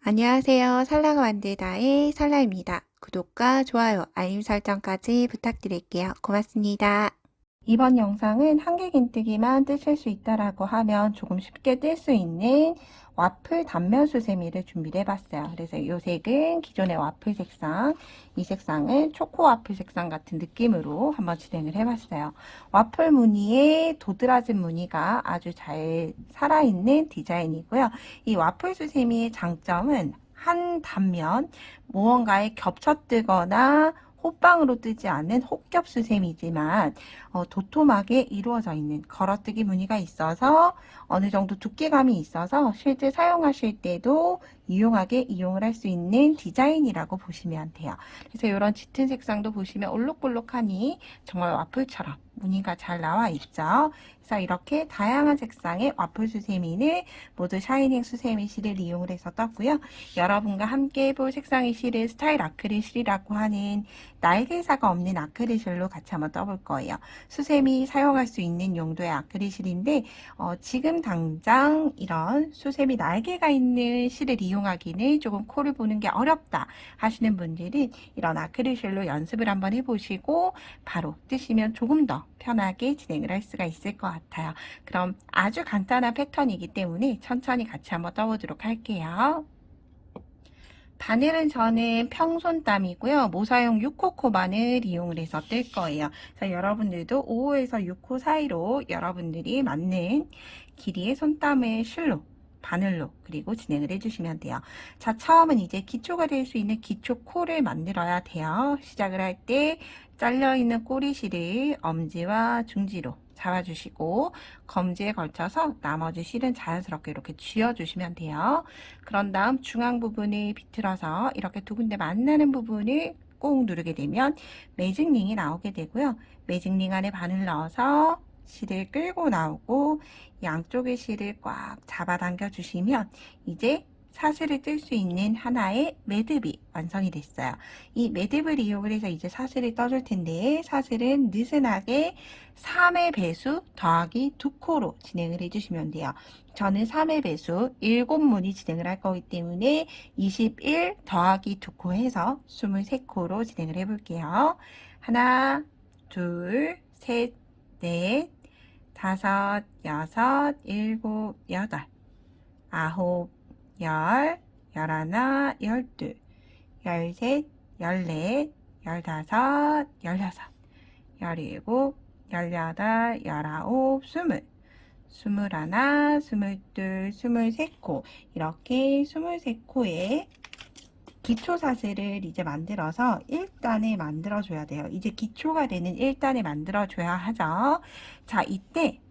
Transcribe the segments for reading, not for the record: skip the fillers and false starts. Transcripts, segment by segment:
안녕하세요. 살라가 만들다의 살라입니다. 구독과 좋아요, 알림 설정까지 부탁드릴게요. 고맙습니다. 이번 영상은 한길긴뜨기만 뜨실 수 있다라고 하면 조금 쉽게 뜰 수 있는 와플 단면 수세미를 준비를 해봤어요. 그래서 이 색은 기존의 와플 색상, 이 색상은 초코 와플 색상 같은 느낌으로 한번 진행을 해봤어요. 와플 무늬에 도드라진 무늬가 아주 잘 살아있는 디자인이고요. 이 와플 수세미의 장점은 한 단면 무언가에 겹쳐뜨거나 호빵으로 뜨지 않는 혹겹 수세미지만 도톰하게 이루어져 있는 걸어뜨기 무늬가 있어서 어느 정도 두께감이 있어서 실제 사용하실 때도 유용하게 이용을 할 수 있는 디자인이라고 보시면 돼요. 그래서 이런 짙은 색상도 보시면 올록볼록하니 정말 와플처럼 무늬가 잘 나와 있죠. 그래서 이렇게 다양한 색상의 와플 수세미는 모두 샤이닝 수세미 실을 이용을 해서 떴고요. 여러분과 함께 해볼 색상의 실은 스타일 아크릴 실이라고 하는 날개사가 없는 아크릴 실로 같이 한번 떠볼 거예요. 수세미 사용할 수 있는 용도의 아크릴 실인데 지금 당장 이런 수세미 날개가 있는 실을 이용하기는 조금 코를 보는 게 어렵다 하시는 분들은 이런 아크릴 실로 연습을 한번 해보시고 바로 뜨시면 조금 더 편하게 진행을 할 수가 있을 것 같아요. 그럼 아주 간단한 패턴이기 때문에 천천히 같이 한번 떠보도록 할게요. 바늘은 저는 평손땀이고요. 모사용 6호코 바늘 이용을 해서 뜰 거예요. 자, 여러분들도 5호에서 6호 사이로 여러분들이 맞는 길이의 손땀을 실로 바늘로 그리고 진행을 해주시면 돼요. 자, 처음은 이제 기초가 될 수 있는 기초 코를 만들어야 돼요. 시작을 할 때 잘려있는 꼬리실을 엄지와 중지로 잡아주시고 검지에 걸쳐서 나머지 실은 자연스럽게 이렇게 쥐어주시면 돼요. 그런 다음 중앙 부분을 비틀어서 이렇게 두 군데 만나는 부분을 꾹 누르게 되면 매직링이 나오게 되고요. 매직링 안에 바늘 넣어서 실을 끌고 나오고 양쪽의 실을 꽉 잡아당겨 주시면 이제 사슬을 뜰 수 있는 하나의 매듭이 완성이 됐어요. 이 매듭을 이용을 해서 이제 사슬을 떠줄 텐데 사슬은 느슨하게 3의 배수 더하기 2코로 진행을 해주시면 돼요. 저는 3의 배수 7문이 진행을 할 거기 때문에 21 더하기 2코 해서 23코로 진행을 해볼게요. 하나, 둘, 셋, 넷, 다섯, 여섯, 일곱, 여덟, 아홉, 열, 열하나, 열둘, 열셋, 열넷, 열다섯, 열여섯, 열일곱, 열여덟, 열아홉, 스물, 스물하나, 스물둘, 스물셋코 이렇게 23코에 기초 사슬을 이제 만들어서 1단을 만들어 줘야 돼요. 이제 기초가 되는 1단을 만들어 줘야 하죠. 자, 이때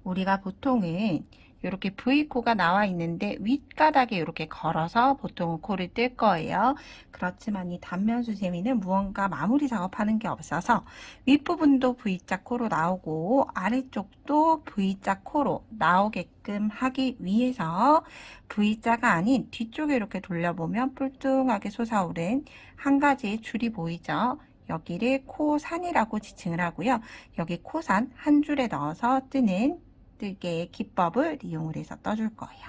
우리가 보통은 이렇게 V코가 나와 있는데 윗가닥에 이렇게 걸어서 보통은 코를 뜰 거예요. 그렇지만 이 단면 수세미는 무언가 마무리 작업하는 게 없어서 윗부분도 V자 코로 나오고 아래쪽도 V자 코로 나오게끔 하기 위해서 V자가 아닌 뒤쪽에 이렇게 돌려보면 뿔뚱하게 솟아오른 한 가지의 줄이 보이죠. 여기를 코산이라고 지칭을 하고요. 여기 코산 한 줄에 넣어서 뜨는 뜨개의 기법을 이용을 해서 떠줄 거예요.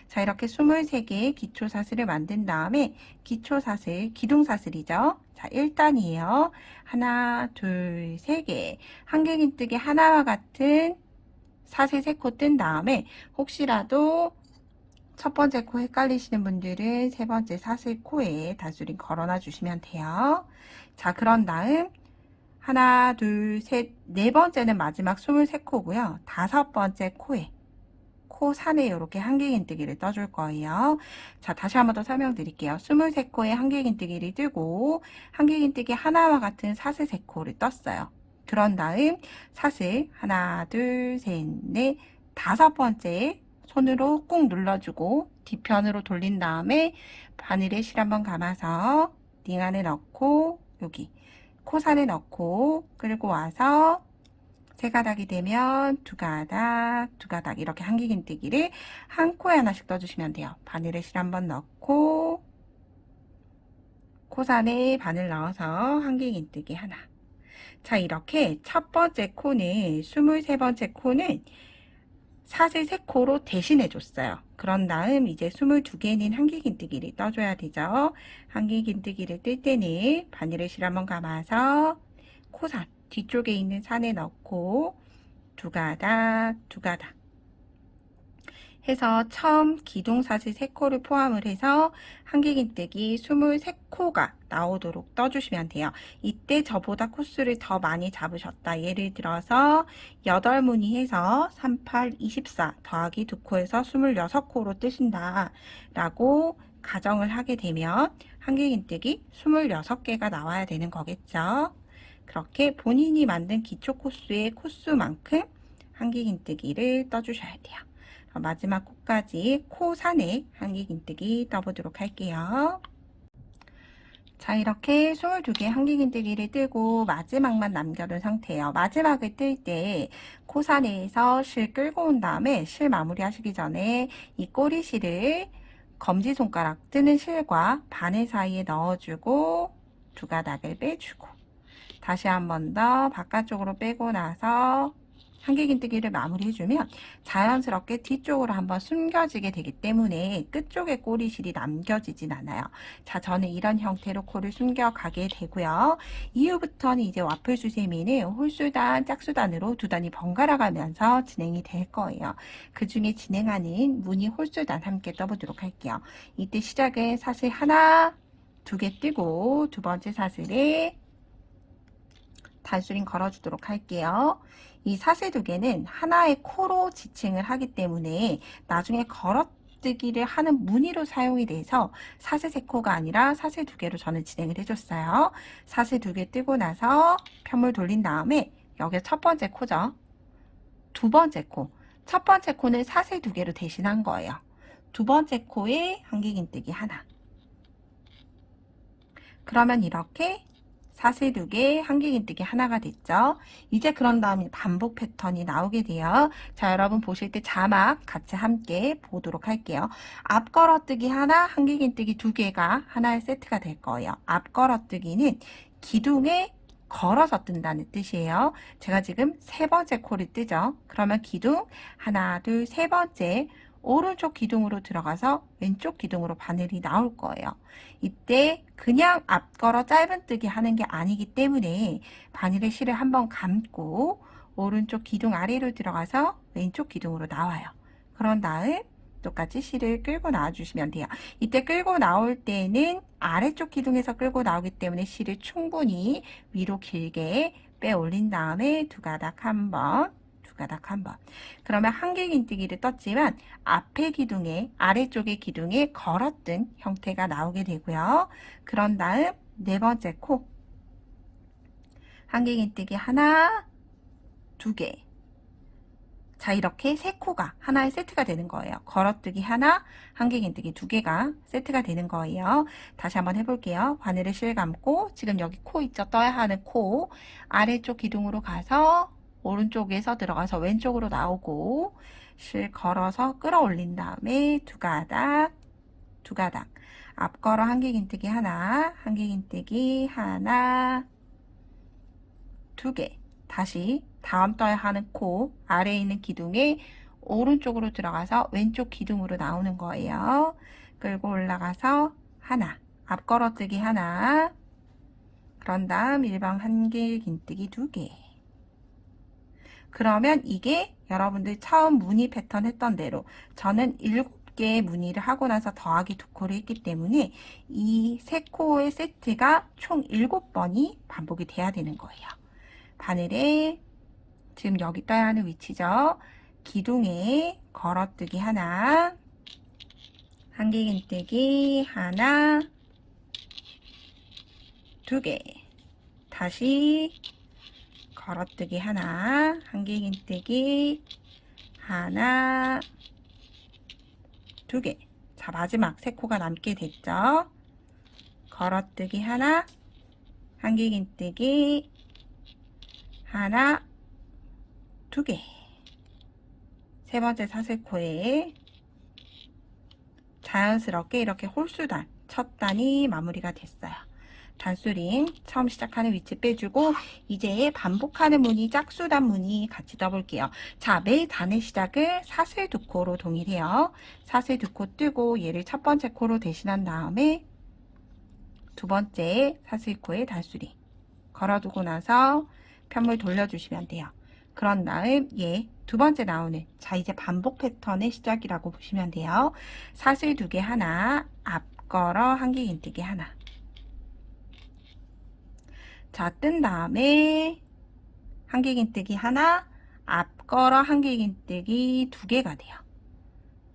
자, 이렇게 23개의 기초사슬을 만든 다음에 기초사슬, 기둥사슬이죠. 자, 1단이에요. 하나, 둘, 세 개. 한길긴뜨기 하나와 같은 사슬 3코 뜬 다음에 혹시라도 첫 번째 코 헷갈리시는 분들은 세 번째 사슬 코에 다수링 걸어놔 주시면 돼요. 자, 그런 다음 하나, 둘, 셋, 네 번째는 마지막 23코고요. 다섯 번째 코에 코 산에 이렇게 한길긴뜨기를 떠줄 거예요. 자, 다시 한번 더 설명드릴게요. 23코에 한길긴뜨기를 뜨고 한길긴뜨기 하나와 같은 사슬 3코를 떴어요. 그런 다음 사슬 하나, 둘, 셋, 넷, 다섯 번째 손으로 꾹 눌러주고 뒤편으로 돌린 다음에 바늘에 실 한번 감아서 링 안에 넣고 여기 코산에 넣고 끌고 와서 세 가닥이 되면 두 가닥, 두 가닥 이렇게 한길긴뜨기를 한 코에 하나씩 떠주시면 돼요. 바늘에 실 한번 넣고 코산에 바늘 넣어서 한길긴뜨기 하나. 자, 이렇게 첫 번째 코는 23번째 코는 사슬 3코로 대신해 줬어요. 그런 다음 이제 22개는 한길긴뜨기를 떠줘야 되죠. 한길긴뜨기를 뜰 때는 바늘을 실 한번 감아서 코산 뒤쪽에 있는 산에 넣고 두 가닥 두 가닥 해서 처음 기둥사슬 3코를 포함을 해서 한길긴뜨기 23코가 나오도록 떠주시면 돼요. 이때 저보다 코수를 더 많이 잡으셨다. 예를 들어서 8무늬 해서 38, 24 더하기 2코에서 26코로 뜨신다 라고 가정을 하게 되면 한길긴뜨기 26개가 나와야 되는 거겠죠. 그렇게 본인이 만든 기초 코수의 코수만큼 한길긴뜨기를 떠주셔야 돼요. 마지막 코까지 코산에 한길긴뜨기 떠보도록 할게요. 자, 이렇게 22개 한길긴뜨기를 뜨고 마지막만 남겨둔 상태예요. 마지막을 뜰 때 코산에서 실 끌고 온 다음에 실 마무리 하시기 전에 이 꼬리실을 검지손가락 뜨는 실과 바늘 사이에 넣어주고 두 가닥을 빼주고 다시 한 번 더 바깥쪽으로 빼고 나서 한길긴뜨기를 마무리해주면 자연스럽게 뒤쪽으로 한번 숨겨지게 되기 때문에 끝쪽에 꼬리실이 남겨지진 않아요. 자, 저는 이런 형태로 코를 숨겨가게 되고요. 이후부터는 이제 와플 수세미는 홀수단, 짝수단으로 두 단이 번갈아 가면서 진행이 될 거예요. 그 중에 진행하는 무늬 홀수단 함께 떠보도록 할게요. 이때 시작은 사슬 하나, 2개 뜨고 두 번째 사슬에 단수링 걸어주도록 할게요. 이 사슬 2개는 하나의 코로 지칭을 하기 때문에 나중에 걸어뜨기를 하는 무늬로 사용이 돼서 사슬 3코가 아니라 사슬 2개로 저는 진행을 해줬어요. 사슬 2개 뜨고 나서 편물 돌린 다음에 여기 첫 번째 코죠. 두 번째 코. 첫 번째 코는 사슬 2개로 대신한 거예요. 두 번째 코에 한길긴뜨기 하나. 그러면 이렇게 사슬 2개, 한길긴뜨기 하나가 됐죠. 이제 그런 다음에 반복 패턴이 나오게 돼요. 자, 여러분 보실 때 자막 같이 함께 보도록 할게요. 앞 걸어뜨기 하나, 한길긴뜨기 2개가 하나의 세트가 될 거예요. 앞 걸어뜨기는 기둥에 걸어서 뜬다는 뜻이에요. 제가 지금 세 번째 코를 뜨죠. 그러면 기둥 하나, 둘, 세 번째 오른쪽 기둥으로 들어가서 왼쪽 기둥으로 바늘이 나올 거예요. 이때 그냥 앞걸어 짧은뜨기 하는 게 아니기 때문에 바늘의 실을 한번 감고 오른쪽 기둥 아래로 들어가서 왼쪽 기둥으로 나와요. 그런 다음 똑같이 실을 끌고 나와 주시면 돼요. 이때 끌고 나올 때는 아래쪽 기둥에서 끌고 나오기 때문에 실을 충분히 위로 길게 빼 올린 다음에 두 가닥 한번 가닥 한번. 그러면 한길긴뜨기를 떴지만 앞에 기둥에 아래쪽의 기둥에 걸어뜬 형태가 나오게 되고요. 그런 다음 네 번째 코 한길긴뜨기 하나, 2개. 자, 이렇게 세 코가 하나의 세트가 되는 거예요. 걸어뜨기 하나, 한길긴뜨기 2개가 세트가 되는 거예요. 다시 한번 해볼게요. 바늘을 실 감고 지금 여기 코 있죠? 떠야 하는 코 아래쪽 기둥으로 가서 오른쪽에서 들어가서 왼쪽으로 나오고 실 걸어서 끌어올린 다음에 두 가닥 앞걸어 한길긴뜨기 하나, 한길긴뜨기 하나, 2개. 다시 다음 떠야 하는 코 아래에 있는 기둥에 오른쪽으로 들어가서 왼쪽 기둥으로 나오는 거예요. 끌고 올라가서 하나, 앞걸어뜨기 하나, 그런 다음 일반 한길긴뜨기 2개. 그러면 이게 여러분들 처음 무늬 패턴 했던 대로 저는 7개의 무늬를 하고 나서 더하기 2코를 했기 때문에 이 3코의 세트가 총 7번이 반복이 돼야 되는 거예요. 바늘에 지금 여기 떠야 하는 위치죠. 기둥에 걸어뜨기 하나, 한길긴뜨기 하나, 2개. 다시 걸어뜨기 하나, 한길긴뜨기 하나, 2개. 자, 마지막 3코가 남게 됐죠. 걸어뜨기 하나, 한길긴뜨기 하나, 2개. 세 번째 사슬코에 자연스럽게 이렇게 홀수단 첫 단이 마무리가 됐어요. 단수링 처음 시작하는 위치 빼주고 이제 반복하는 무늬 짝수단 무늬 같이 떠볼게요. 자, 매 단의 시작을 사슬 두 코로 동일해요. 사슬 두 코 뜨고 얘를 첫 번째 코로 대신한 다음에 두 번째 사슬 코에 단수링 걸어두고 나서 편물 돌려주시면 돼요. 그런 다음 얘 두 번째 나오는, 자 이제 반복 패턴의 시작이라고 보시면 돼요. 사슬 두 개 하나, 앞 걸어 한길긴뜨기 하나. 자, 뜬 다음에 한길긴뜨기 하나, 앞 걸어 한길긴뜨기 두 개가 돼요.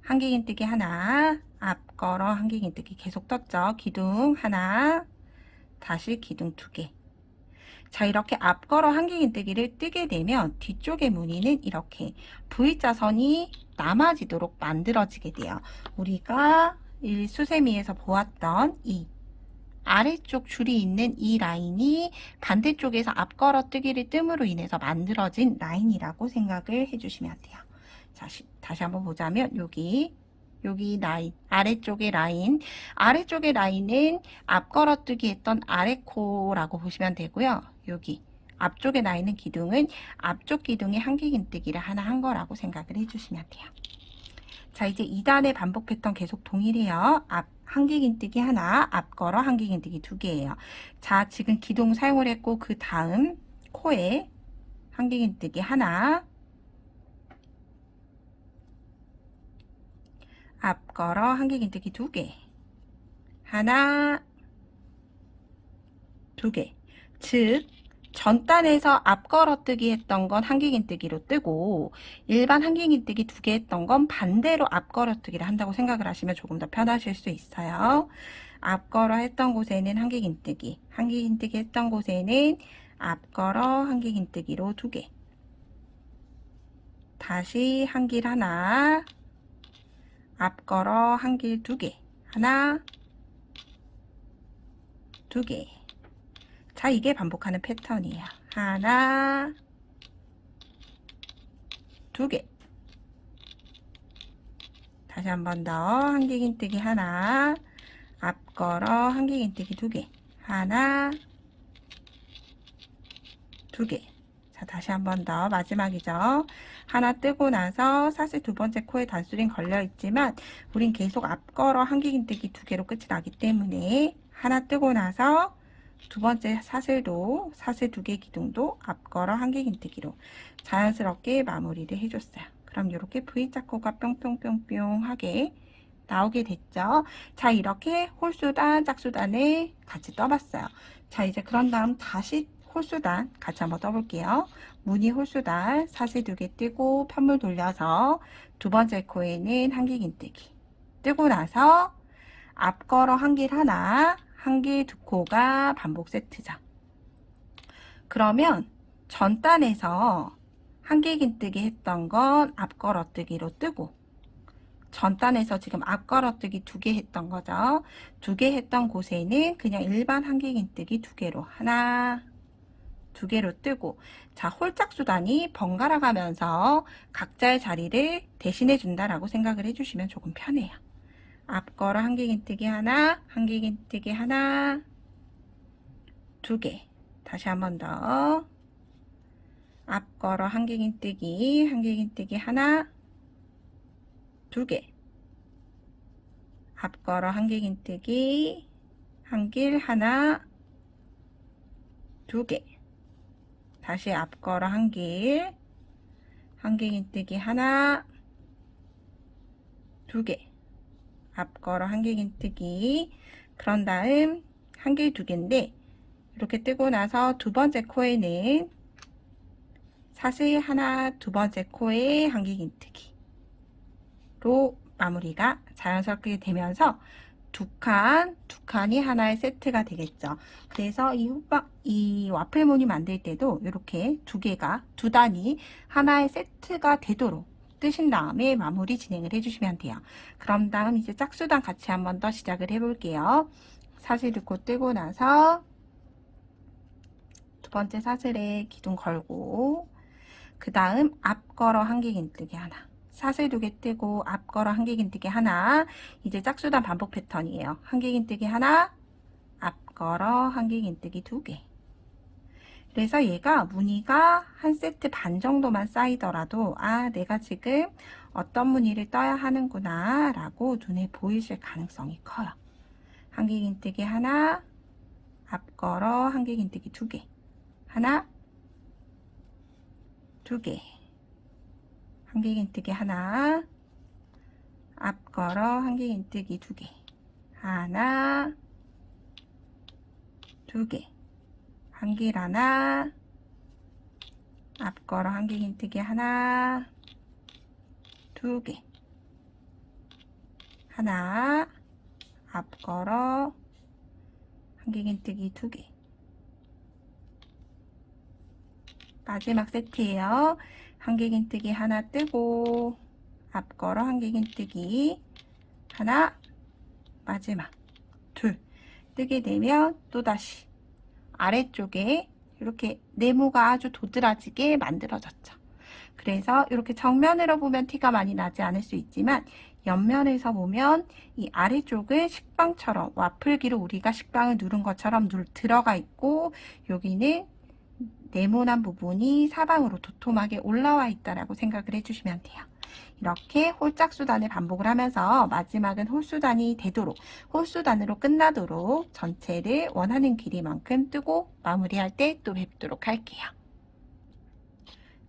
한길긴뜨기 하나, 앞 걸어 한길긴뜨기 계속 떴죠. 기둥 하나, 다시 기둥 두 개. 자, 이렇게 앞걸어 한길긴뜨기를 뜨게 되면 뒤쪽의 무늬는 이렇게 V자선이 남아지도록 만들어지게 돼요. 우리가 이 수세미에서 보았던 이 아래쪽 줄이 있는 이 라인이 반대쪽에서 앞걸어 뜨기를 뜸으로 인해서 만들어진 라인이라고 생각을 해주시면 돼요. 자, 다시 한번 보자면 여기 라인, 아래쪽의 라인은 앞걸어뜨기 했던 아래코라고 보시면 되고요. 여기 앞쪽에 나 있는 기둥은 앞쪽 기둥에 한길긴뜨기를 하나 한 거라고 생각을 해주시면 돼요. 자, 이제 2단의 반복 패턴 계속 동일해요. 앞 한길긴뜨기 하나, 앞걸어 한길긴뜨기 두 개예요. 자, 지금 기둥 사용을 했고 그 다음 코에 한길긴뜨기 하나, 앞걸어 한길긴뜨기 두 개, 하나, 두 개. 즉 전단에서 앞걸어뜨기 했던 건 한길긴뜨기로 뜨고 일반 한길긴뜨기 두 개 했던 건 반대로 앞걸어뜨기를 한다고 생각을 하시면 조금 더 편하실 수 있어요. 앞걸어 했던 곳에는 한길긴뜨기, 한길긴뜨기 했던 곳에는 앞걸어 한길긴뜨기로 두 개, 다시 한길 하나, 앞걸어 한길 두 개, 하나, 두 개. 자, 이게 반복하는 패턴이에요. 하나, 두 개. 다시 한 번 더 한길긴뜨기 하나, 앞걸어 한길긴뜨기 두 개, 하나, 두 개. 자, 다시 한 번 더 마지막이죠. 하나 뜨고 나서 사슬 두 번째 코에 단수링 걸려 있지만 우린 계속 앞걸어 한길긴뜨기 두 개로 끝이 나기 때문에 하나 뜨고 나서 두 번째 사슬도 사슬 두 개 기둥도 앞걸어 한길긴뜨기로 자연스럽게 마무리를 해줬어요. 그럼 이렇게 V자코가 뿅뿅뿅뿅하게 나오게 됐죠. 자, 이렇게 홀수단, 짝수단을 같이 떠봤어요. 자, 이제 그런 다음 다시 홀수단 같이 한번 떠볼게요. 무늬 홀수단 사슬 두 개 뜨고 편물 돌려서 두 번째 코에는 한길긴뜨기 뜨고 나서 앞걸어 한길 하나, 한길 두 코가 반복 세트죠. 그러면 전단에서 한길긴뜨기 했던 건 앞걸어뜨기로 뜨고 전단에서 지금 앞걸어뜨기 두 개 했던 거죠. 두 개 했던 곳에는 그냥 일반 한길긴뜨기 두 개로 하나, 두 개로 뜨고, 자, 홀짝수단이 번갈아 가면서 각자의 자리를 대신해 준다라고 생각을 해주시면 조금 편해요. 앞걸어 한길긴뜨기 하나, 한길긴뜨기 하나, 두 개. 다시 한 번 더. 앞걸어 한길긴뜨기, 한길긴뜨기 하나, 두 개. 앞걸어 한길긴뜨기, 한길 하나, 두 개. 다시 앞걸어 한길, 한길긴뜨기 하나, 두 개. 앞걸어 한길긴뜨기. 그런 다음 한길 두 개인데 이렇게 뜨고 나서 두 번째 코에는 사슬 하나, 두 번째 코에 한길긴뜨기로 마무리가 자연스럽게 되면서 두 칸이 하나의 세트가 되겠죠. 그래서 이 와플 무늬 만들 때도 이렇게 두 단이 하나의 세트가 되도록 뜨신 다음에 마무리 진행을 해주시면 돼요. 그럼 다음 이제 짝수단 같이 한 번 더 시작을 해볼게요. 사슬 두 코 뜨고 나서 두 번째 사슬에 기둥 걸고 그 다음 앞걸어 한길긴뜨기 하나, 사슬 두 개 뜨고 앞걸어 한길긴뜨기 하나. 이제 짝수단 반복 패턴이에요. 한길긴뜨기 하나, 앞걸어 한길긴뜨기 2개. 그래서 얘가 무늬가 한 세트 반 정도만 쌓이더라도 내가 지금 어떤 무늬를 떠야 하는구나 라고 눈에 보이실 가능성이 커요. 한길긴뜨기 하나, 앞걸어 한길긴뜨기 2개. 하나, 2개. 한길긴뜨기 하나, 앞걸어 한길긴뜨기 2개. 하나, 2개. 한길 하나, 앞걸어 한길긴뜨기 하나, 2개. 하나, 앞걸어 한길긴뜨기 2개. 마지막 세트예요. 한길긴뜨기 하나 뜨고 앞걸어 한길긴뜨기 하나, 마지막 둘 뜨게 되면 또다시 아래쪽에 이렇게 네모가 아주 도드라지게 만들어졌죠. 그래서 이렇게 정면으로 보면 티가 많이 나지 않을 수 있지만 옆면에서 보면 이 아래쪽은 식빵처럼 와플기로 우리가 식빵을 누른 것처럼 들어가 있고 여기는 네모난 부분이 사방으로 도톰하게 올라와 있다라고 생각을 해주시면 돼요. 이렇게 홀짝수단을 반복을 하면서 마지막은 홀수단이 되도록 홀수단으로 끝나도록 전체를 원하는 길이만큼 뜨고 마무리할 때 또 뵙도록 할게요.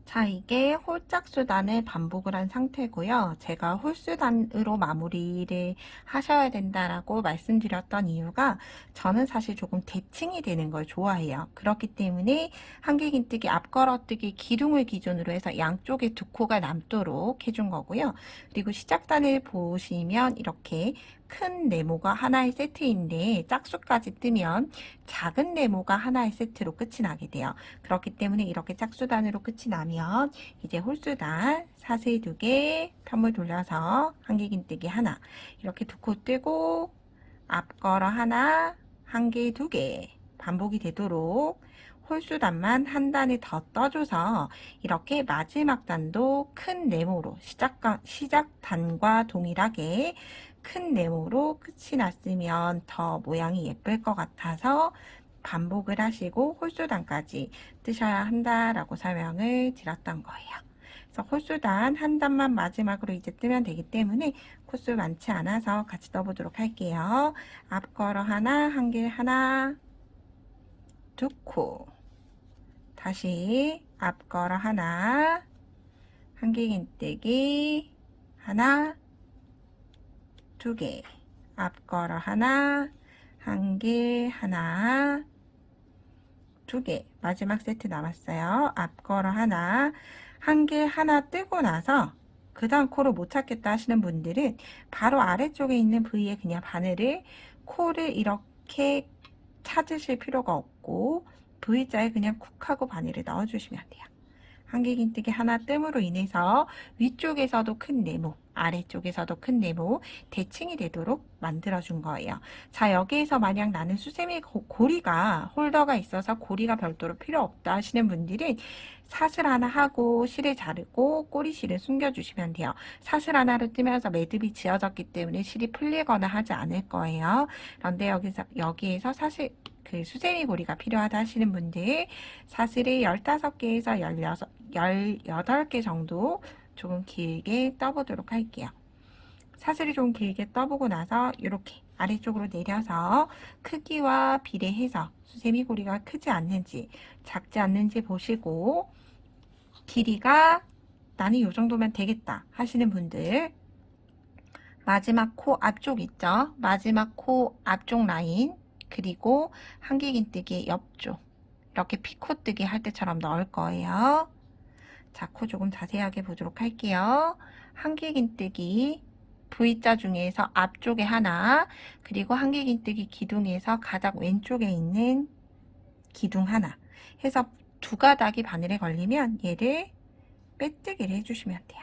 자, 이게 홀짝수단을 반복을 한 상태고요. 제가 홀수단으로 마무리를 하셔야 된다라고 말씀드렸던 이유가 저는 사실 조금 대칭이 되는 걸 좋아해요. 그렇기 때문에 한길긴뜨기, 앞걸어뜨기, 기둥을 기준으로 해서 양쪽에 두 코가 남도록 해준 거고요. 그리고 시작단을 보시면 이렇게 큰 네모가 하나의 세트인데 짝수까지 뜨면 작은 네모가 하나의 세트로 끝이 나게 돼요. 그렇기 때문에 이렇게 짝수단으로 끝이 나면 이제 홀수단 사슬 2개, 편물 돌려서 한길긴뜨기 하나 이렇게 두 코 뜨고 앞걸어 하나, 한길 2개 반복이 되도록 홀수단만 한 단을 더 떠줘서 이렇게 마지막 단도 큰 네모로 시작단과 동일하게 큰 네모로 끝이 났으면 더 모양이 예쁠 것 같아서 반복을 하시고 홀수단까지 뜨셔야 한다라고 설명을 드렸던 거예요. 그래서 홀수단 한 단만 마지막으로 이제 뜨면 되기 때문에 코수 많지 않아서 같이 떠보도록 할게요. 앞걸어 하나, 한길 하나, 2코. 다시 앞걸어 하나, 한길긴뜨기 하나, 2개. 앞걸어 하나, 한길 하나, 2개. 마지막 세트 남았어요. 앞걸어 하나, 한길 하나 뜨고 나서 그 다음 코를 못 찾겠다 하시는 분들은 바로 아래쪽에 있는 부위에 그냥 바늘을 코를 이렇게 찾으실 필요가 없고 V자에 그냥 쿡 하고 바늘을 넣어주시면 돼요. 한길긴뜨기 하나 뜸으로 인해서 위쪽에서도 큰 네모, 아래쪽에서도 큰 네모, 대칭이 되도록 만들어준 거예요. 자, 여기에서 만약 나는 수세미 고리가 홀더가 있어서 고리가 별도로 필요 없다 하시는 분들은 사슬 하나 하고 실을 자르고 꼬리실을 숨겨주시면 돼요. 사슬 하나로 뜨면서 매듭이 지어졌기 때문에 실이 풀리거나 하지 않을 거예요. 그런데 여기에서 사실 그 수세미 고리가 필요하다 하시는 분들 사슬을 15개에서 18개 정도 조금 길게 떠보도록 할게요. 사슬을 좀 길게 떠보고 나서 이렇게 아래쪽으로 내려서 크기와 비례해서 수세미 고리가 크지 않는지 작지 않는지 보시고 길이가 나는 이 정도면 되겠다 하시는 분들 마지막 코 앞쪽 있죠? 마지막 코 앞쪽 라인 그리고 한길긴뜨기 옆쪽 이렇게 피코뜨기 할 때처럼 넣을 거예요. 자, 코 조금 자세하게 보도록 할게요. 한길긴뜨기 V자 중에서 앞쪽에 하나 그리고 한길긴뜨기 기둥에서 가장 왼쪽에 있는 기둥 하나 해서 두 가닥이 바늘에 걸리면 얘를 빼뜨기를 해주시면 돼요.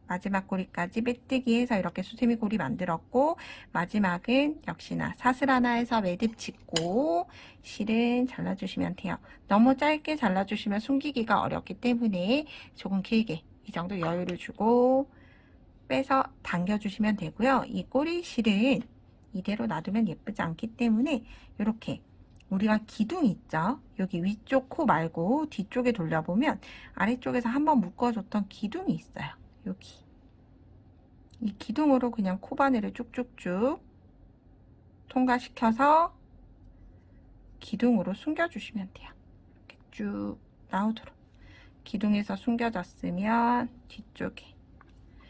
마지막 고리까지 빼뜨기 해서 이렇게 수세미 고리 만들었고 마지막은 역시나 사슬 하나에서 매듭 짓고 실은 잘라주시면 돼요. 너무 짧게 잘라주시면 숨기기가 어렵기 때문에 조금 길게 이 정도 여유를 주고 빼서 당겨주시면 되고요. 이 꼬리 실은 이대로 놔두면 예쁘지 않기 때문에 이렇게 우리가 기둥 있죠? 여기 위쪽 코 말고 뒤쪽에 돌려보면 아래쪽에서 한번 묶어줬던 기둥이 있어요. 여기. 이 기둥으로 그냥 코바늘을 쭉쭉쭉 통과시켜서 기둥으로 숨겨주시면 돼요. 이렇게 쭉 나오도록. 기둥에서 숨겨졌으면 뒤쪽에.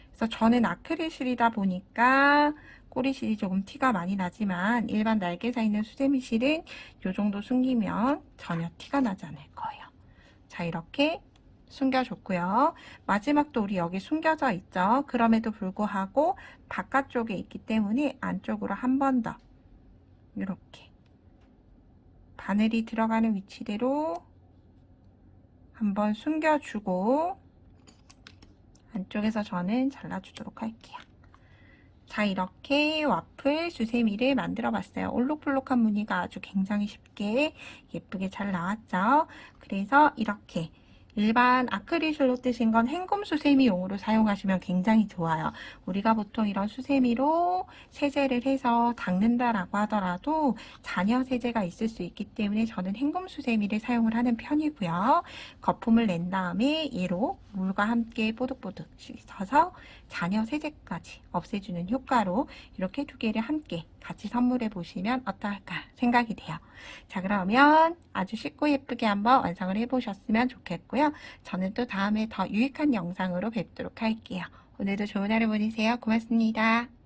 그래서 저는 아크릴실이다 보니까 꼬리실이 조금 티가 많이 나지만 일반 날개사 있는 수세미실은 이 정도 숨기면 전혀 티가 나지 않을 거예요. 자, 이렇게 숨겨줬고요. 마지막도 우리 여기 숨겨져 있죠. 그럼에도 불구하고 바깥쪽에 있기 때문에 안쪽으로 한 번 더 이렇게 바늘이 들어가는 위치대로 한번 숨겨주고 안쪽에서 저는 잘라주도록 할게요. 자, 이렇게 와플 수세미를 만들어 봤어요. 올록블록한 무늬가 아주 굉장히 쉽게 예쁘게 잘 나왔죠. 그래서 이렇게 일반 아크릴실로 뜨신 건 헹굼 수세미용으로 사용하시면 굉장히 좋아요. 우리가 보통 이런 수세미로 세제를 해서 닦는다라고 하더라도 잔여 세제가 있을 수 있기 때문에 저는 헹굼 수세미를 사용을 하는 편이고요. 거품을 낸 다음에 얘로 물과 함께 뽀득뽀득 씻어서 잔여 세제까지 없애주는 효과로 이렇게 두 개를 함께 같이 선물해 보시면 어떨까 생각이 돼요. 자, 그러면 아주 쉽고 예쁘게 한번 완성을 해보셨으면 좋겠고요. 저는 또 다음에 더 유익한 영상으로 뵙도록 할게요. 오늘도 좋은 하루 보내세요. 고맙습니다.